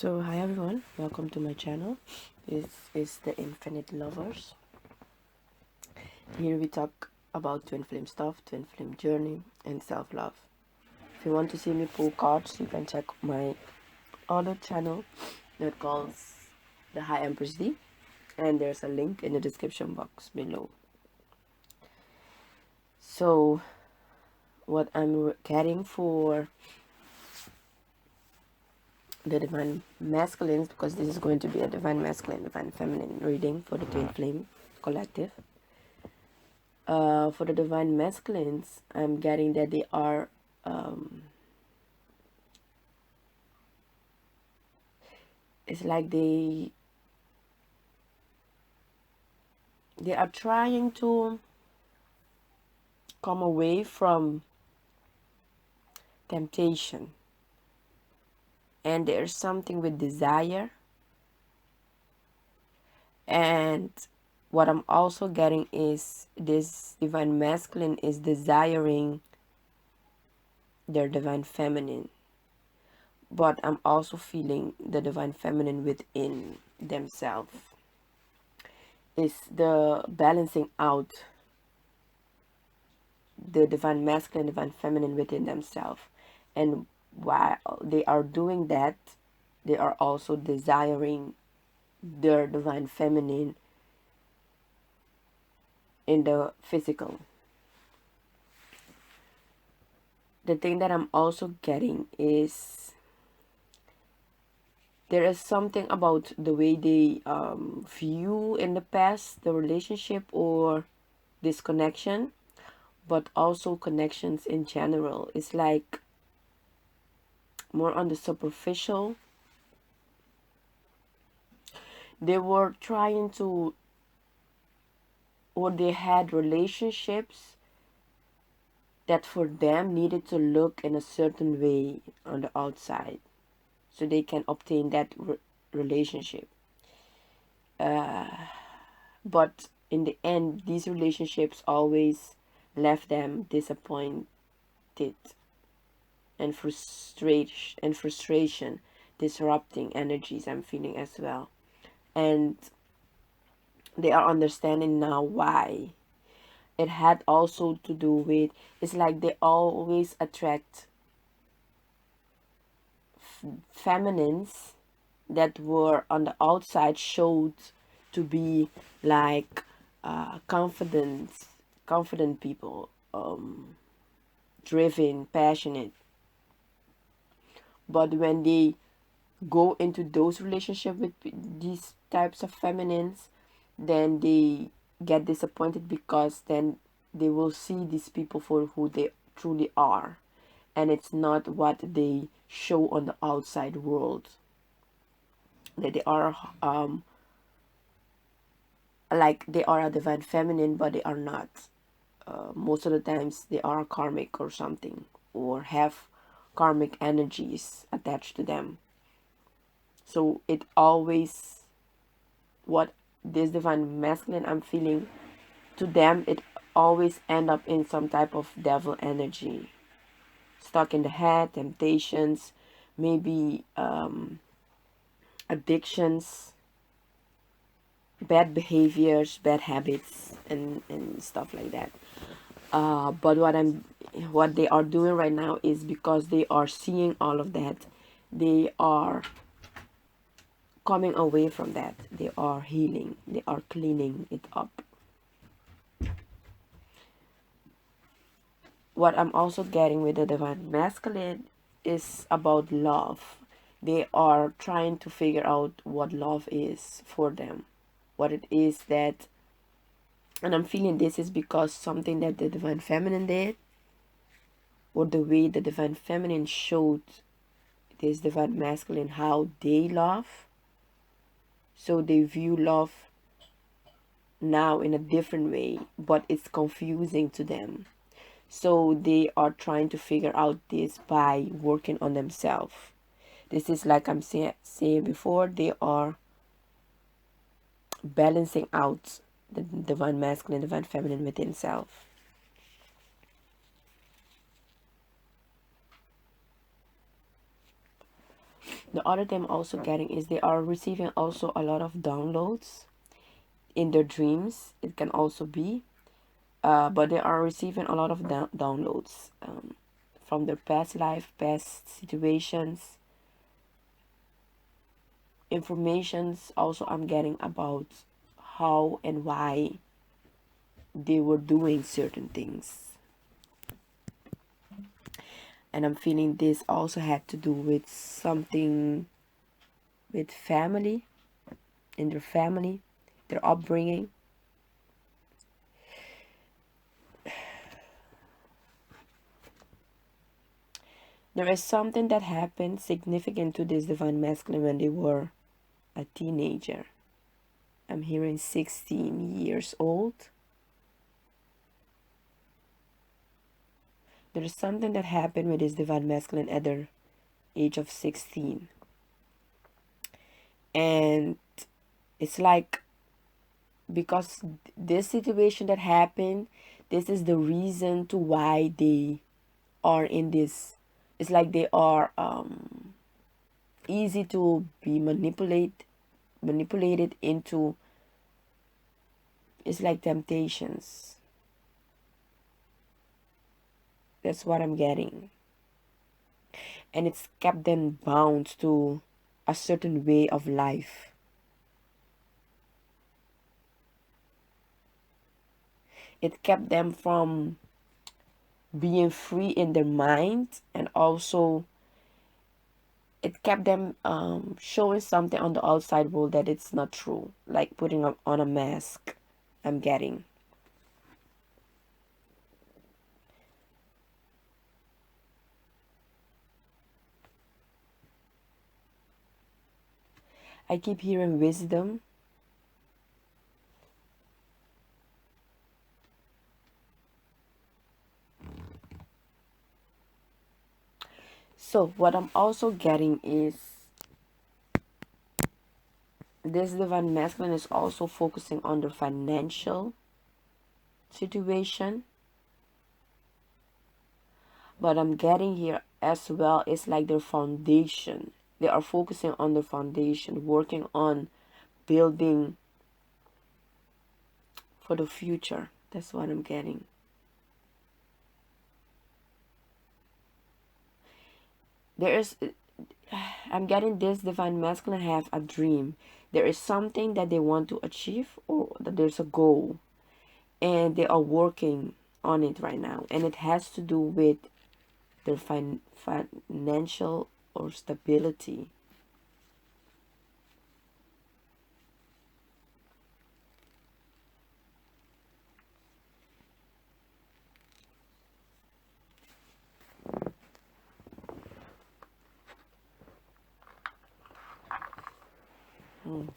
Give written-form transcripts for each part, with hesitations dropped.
So hi everyone, welcome to my channel. This is the Infinite Lovers. Here we talk about twin flame stuff, twin flame journey, and self-love. If you want to see me pull cards, you can check my other channel that calls the High Empress D, and there's a link in the description box below. So what I'm getting for the divine masculines, because this is going to be a divine masculine, divine feminine reading for the twin flame collective. For the divine masculines, I'm getting that they are it's like they are trying to come away from temptation, and there's something with desire. And what I'm also getting is this divine masculine is desiring their divine feminine, but I'm also feeling the divine feminine within themselves. It's the balancing out the divine masculine, divine feminine within themselves. And while they are doing that, they are also desiring their divine feminine in the physical. The thing that I'm also getting is there is something about the way they view in the past the relationship or this connection, but also connections in general. It's like more on the superficial. They were trying to, or they had relationships that for them needed to look in a certain way on the outside so they can obtain that relationship. But in the end, these relationships always left them disappointed and frustration, disrupting energies I'm feeling as well. And they are understanding now why. It had also to do with, it's like they always attract feminines that were on the outside showed to be like confident people, driven, passionate. But when they go into those relationships with these types of feminines, then they get disappointed, because then they will see these people for who they truly are, and it's not what they show on the outside world, that they are like they are a divine feminine, but they are not. Most of the times they are karmic or something, or have karmic energies attached to them. So it always, what this divine masculine I'm feeling, to them it always end up in some type of devil energy, stuck in the head, temptations, maybe addictions, bad behaviors, bad habits, and stuff like that. But what they are doing right now is, because they are seeing all of that, they are coming away from that. They are healing. They are cleaning it up. What I'm also getting with the divine masculine is about love. They are trying to figure out what love is for them, what it is that, and I'm feeling this is because something that the divine feminine did, or the way the divine feminine showed this divine masculine how they love. So they view love now in a different way, but it's confusing to them. So they are trying to figure out this by working on themselves. This is like I'm saying before, they are balancing out the divine masculine, divine feminine within self. The other thing I'm also getting is they are receiving also a lot of downloads in their dreams. It can also be, but they are receiving a lot of downloads from their past life, past situations, informations. Also, I'm getting about how and why they were doing certain things. And I'm feeling this also had to do with something with family, in their family, their upbringing. There is something that happened significant to this divine masculine when they were a teenager. I'm hearing 16 years old. There is something that happened with this divine masculine at their age of 16. And it's like, because this situation that happened, this is the reason to why they are in this. It's like they are easy to be manipulated into. It's like temptations. That's what I'm getting. And it's kept them bound to a certain way of life. It kept them from being free in their mind, and also it kept them showing something on the outside world that it's not true, like putting on a mask. I'm getting. I keep hearing wisdom. So what I'm also getting is this divine masculine is also focusing on the financial situation. But I'm getting here as well is like their foundation. They are focusing on the foundation, working on building for the future. That's what I'm getting. There is, I'm getting this divine masculine have a dream. There is something that they want to achieve, or that there's a goal, and they are working on it right now. And it has to do with their financial or stability. Hmm.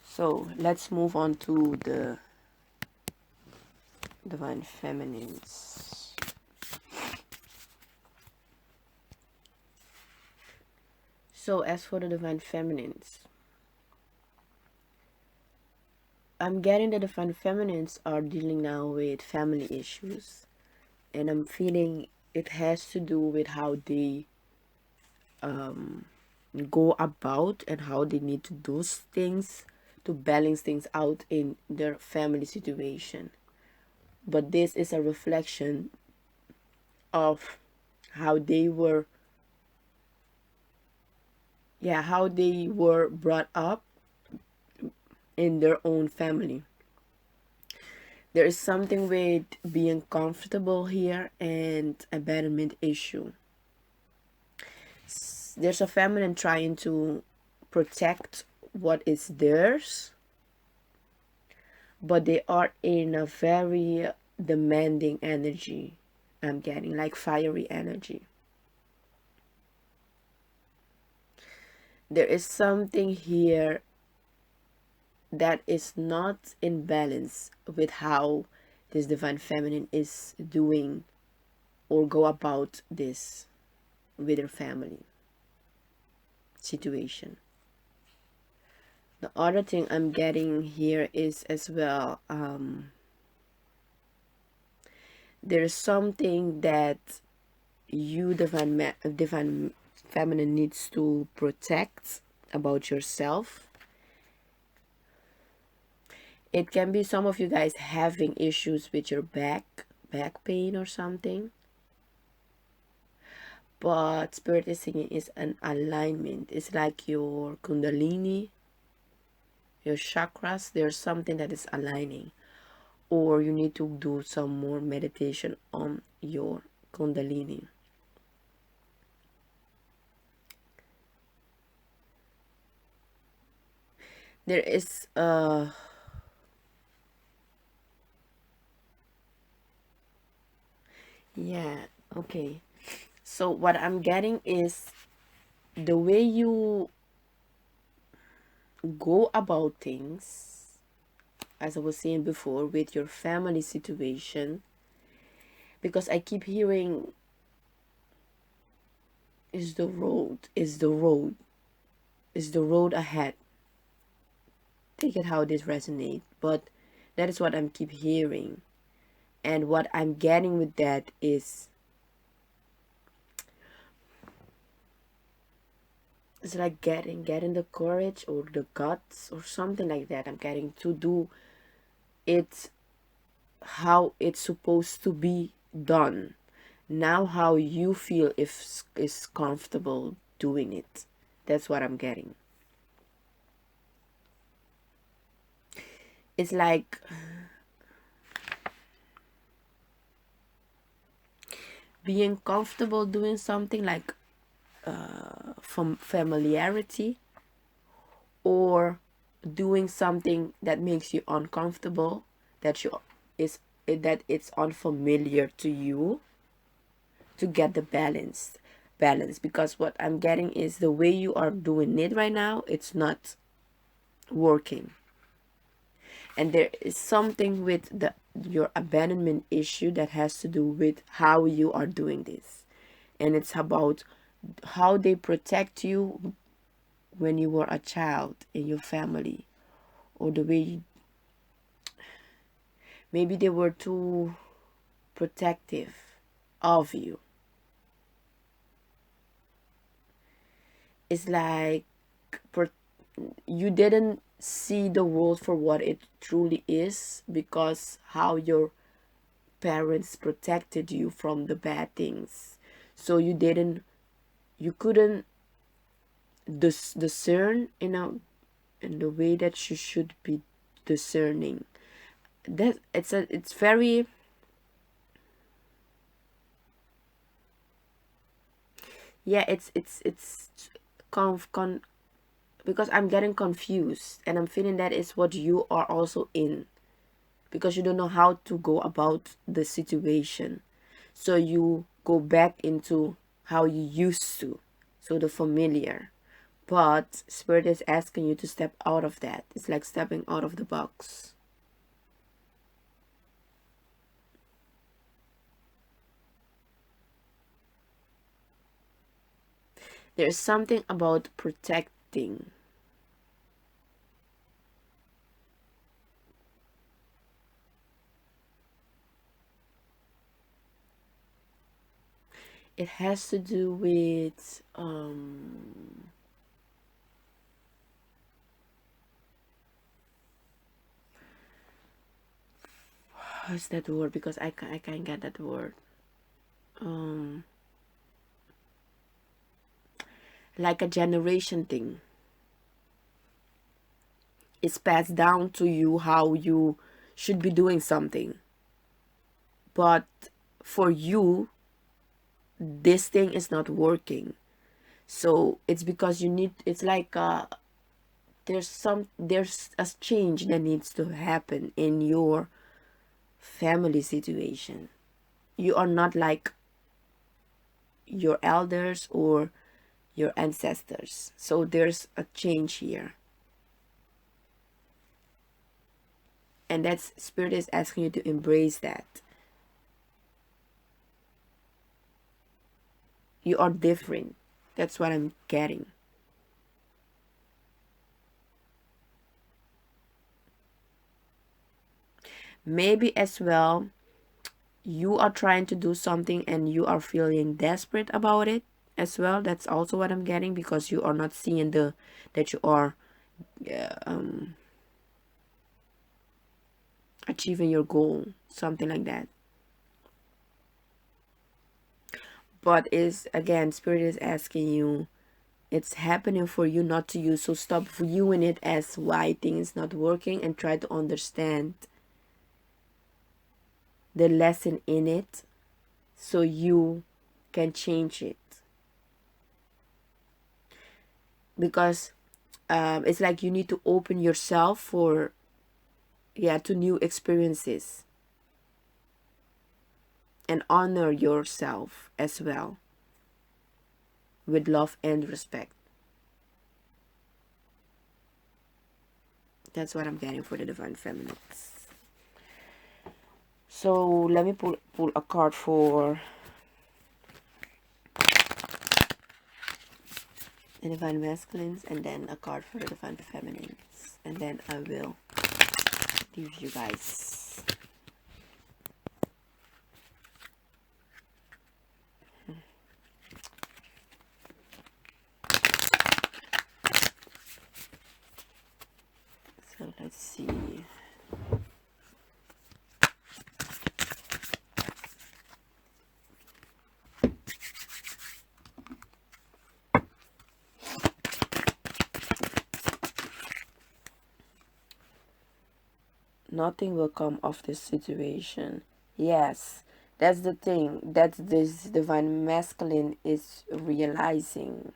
So let's move on to the divine feminines. So as for the divine feminines, I'm getting that the divine feminines are dealing now with family issues, and I'm feeling it has to do with how they go about and how they need to do things to balance things out in their family situation. But this is a reflection of how they were, how they were brought up in their own family. There is something with being comfortable here and abandonment issue. There's a feminine trying to protect what is theirs, but they are in a very demanding energy. I'm getting like fiery energy. There is something here that is not in balance with how this divine feminine is doing or go about this with her family situation. The other thing I'm getting here is as well there is something that you, divine feminine, needs to protect about yourself. It can be some of you guys having issues with your back pain or something. But spirit is saying is an alignment. It's like your kundalini, your chakras. There's something that is aligning, or you need to do some more meditation on your kundalini. There is yeah, okay. So what I'm getting is the way you go about things, as I was saying before, with your family situation, because I keep hearing is the road, is the road, is the road ahead. Take it how this resonates, but that is what I'm keep hearing. And what I'm getting with that is it's like getting the courage or the guts or something like that. I'm getting to do it how it's supposed to be done. Now how you feel if is comfortable doing it. That's what I'm getting. It's like being comfortable doing something, like from familiarity, or doing something that makes you uncomfortable, that you is that it's unfamiliar to you, to get the balance. Because what I'm getting is the way you are doing it right now, it's not working. And there is something with the your abandonment issue that has to do with how you are doing this. And it's about how they protect you when you were a child in your family, or the way maybe they were too protective of you. It's like you didn't see the world for what it truly is, because how your parents protected you from the bad things. So you couldn't discern in the way that you should be discerning. That it's very, yeah, it's because I'm getting confused, and I'm feeling that is what you are also in, because you don't know how to go about the situation. So you go back into how you used to, so the familiar. But spirit is asking you to step out of that. It's like stepping out of the box. There's something about protecting. It has to do with what's that word, because I can't get that word. um like a generation thing. It's passed down to you how you should be doing something, but for you this thing is not working. So it's because you need, it's like there's a change that needs to happen in your family situation. You are not like your elders or your ancestors, so there's a change here. And that's spirit is asking you to embrace that. You are different. That's what I'm getting. Maybe as well you are trying to do something and you are feeling desperate about it as well. That's also what I'm getting, because you are not seeing that you are achieving your goal, something like that. But is again, spirit is asking you, it's happening for you, not to you. So stop viewing it as why things not working and try to understand the lesson in it so you can change it. Because it's like you need to open yourself for, yeah, to new experiences, and honor yourself as well with love and respect. That's what I'm getting for the divine feminines. So let me pull a card for the divine masculines, and then a card for the divine feminines, and then I will leave you guys. So let's see. Nothing will come of this situation. Yes, that's the thing that this divine masculine is realizing,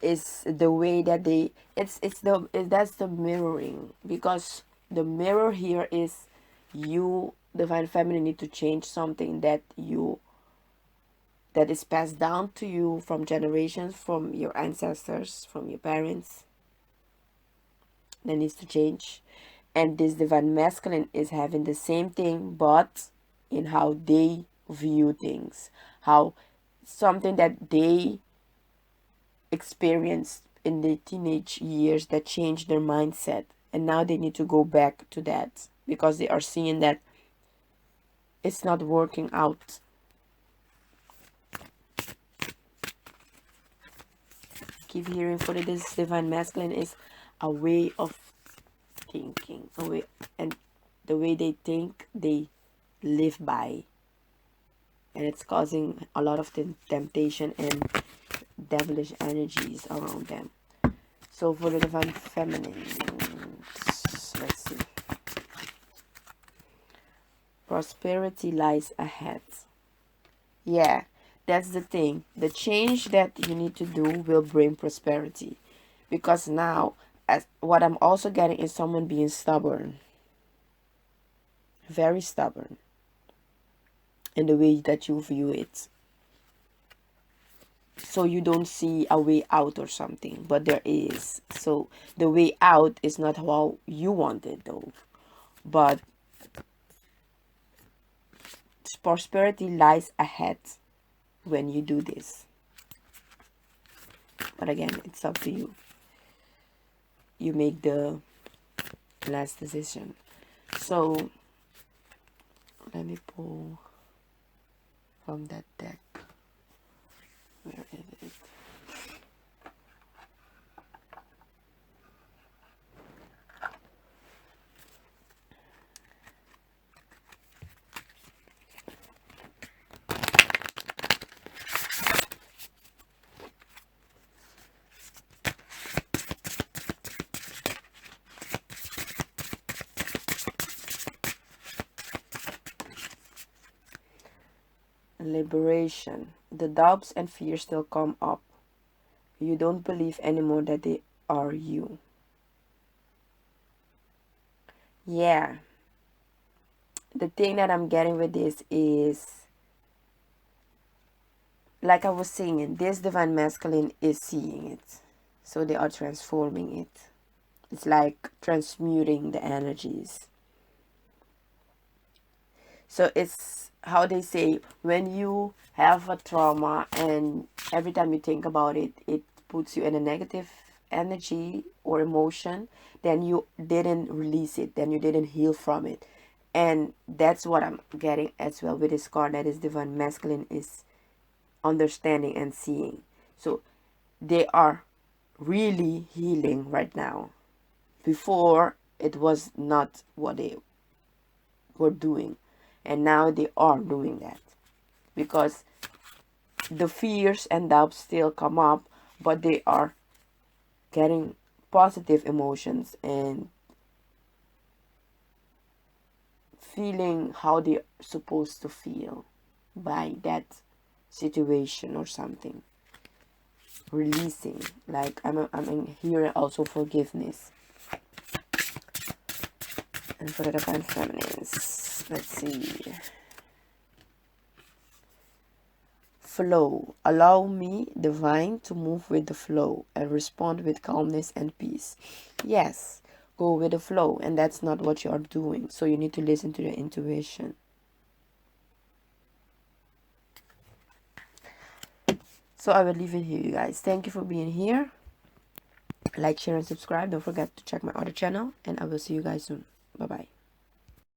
is the way that they, that's the mirroring, because the mirror here is you, divine feminine, need to change something that is passed down to you from generations, from your ancestors, from your parents, that needs to change. And this divine masculine is having the same thing, but in how they view things, how something that they experienced in their teenage years that changed their mindset, and now they need to go back to that because they are seeing that it's not working out. Keep hearing for this divine masculine is a way of thinking, a way, and the way they think, they live by, and it's causing a lot of temptation and devilish energies around them. So for the divine feminine, let's see. Prosperity lies ahead. Yeah, that's the thing. The change that you need to do will bring prosperity, because now, as what I'm also getting is someone being stubborn, very stubborn in the way that you view it. So you don't see a way out or something, but there is. So the way out is not how you want it though, but prosperity lies ahead when you do this. But again, it's up to you. You make the last decision. So let me pull from that deck. Where is it? Liberation. The doubts and fears still come up. You don't believe anymore that they are you. Yeah. The thing that I'm getting with this is, like I was saying, this divine masculine is seeing it. So they are transforming it. It's like transmuting the energies. So it's how they say, when you have a trauma and every time you think about it, it puts you in a negative energy or emotion, then you didn't release it, then you didn't heal from it. And that's what I'm getting as well with this card, that is divine masculine, is understanding and seeing. So they are really healing right now. Before, it was not what they were doing, and now they are doing that, because the fears and doubts still come up, but they are getting positive emotions and feeling how they're supposed to feel by that situation or something. Releasing, like I'm hearing also forgiveness. And for the divine feminines, let's see. Flow. Allow me, divine, to move with the flow and respond with calmness and peace. Yes, go with the flow, and that's not what you are doing. So you need to listen to your intuition. So I will leave it here, you guys. Thank you for being here. Like, share, and subscribe. Don't forget to check my other channel, and I will see you guys soon. Bye-bye.